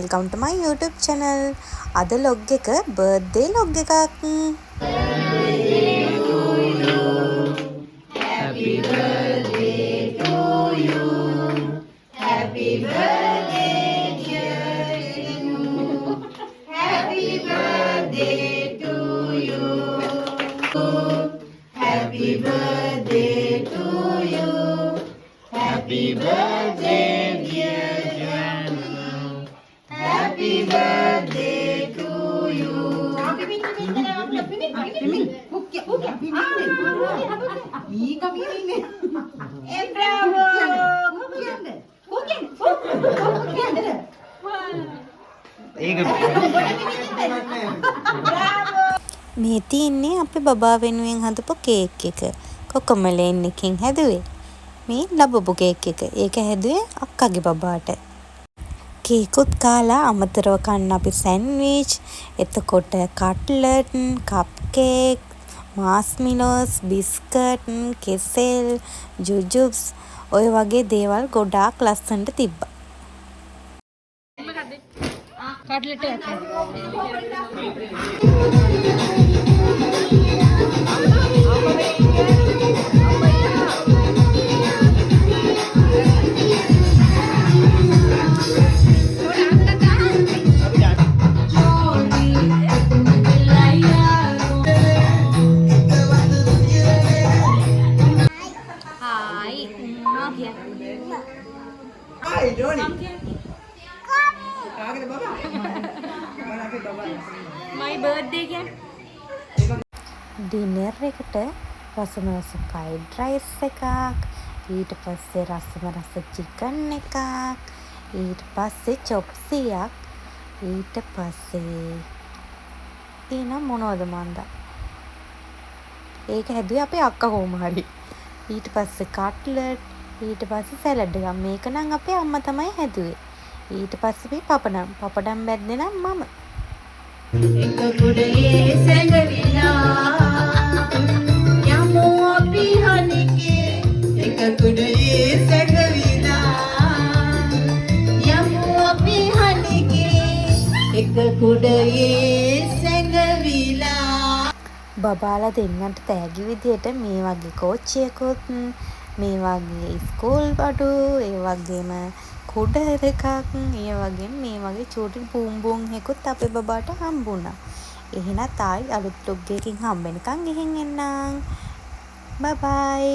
welcome to my YouTube channel. අද log එක birthday log එකක්. Happy birthday to you. Happy birthday dear you. Happy birthday to you. Happy birthday to you. Happy birthday dear Janu. Happy birthday to you. මේ තියන්නේ අපේ බබා වෙනුවෙන් හදපු cake එක. කොකොමලෙන් එකෙන් හැදුවේ. මේ ලැබපු කේක් එක. ඒක හැදුවේ අක්කගේ බබාට. කේකුත් කාලා අමතරව කන්න අපි සෑන්ඩ්විච්, එතකොට කට්ලට්, කප් කේක්, මාස්මිලෝස්, බිස්කට්, කෙසෙල්, ජුජුබ්ස් ඔය වගේ දේවල් ගොඩාක් ලස්සනට තිබ්බා. My birthday again. ඩිනර් එකට රසම රස ෆ්‍රයිඩ් රයිස් එකක්, ඊට පස්සේ රසම රස චිකන් එකක්, ඊට පස්සේ චොප්සියක්, ඊට පස්සේ තියෙන මොනවද මන්දා ඒක හැදුවේ අපේ අක්කා කොහොම හරි. ඊට පස්සේ කට්ලට්, ඊට පස්සේ සැලඩ් එකක්. මේක නම් අපේ අම්මා තමයි හැදුවේ. ඊට පස්සේ මේ පපඩම් බැද්දේ නම් මම. එක කුඩයේ සැඟවිලා යමු අපි හනිකේ. එක කුඩයේ සැඟවිලා යමු අපි හනිකේ. එක කුඩයේ සැඟවිලා. බබාලා දෙන්නට තෑගි විදියට මේ වගේ කෝච්චියකුත්, මේ වගේ ස්කූල් බඩු, ඒ වගේම කුඩ එකක්, ඒ වගේම මේ වගේ චූටි බූම් එකකුත් අපේ බබාට හම්බුණා. එහෙනම් තායි අලුත් vlog එකකින් හම්බෙනකන් ගිහින් එන්නම්. බයි බයි.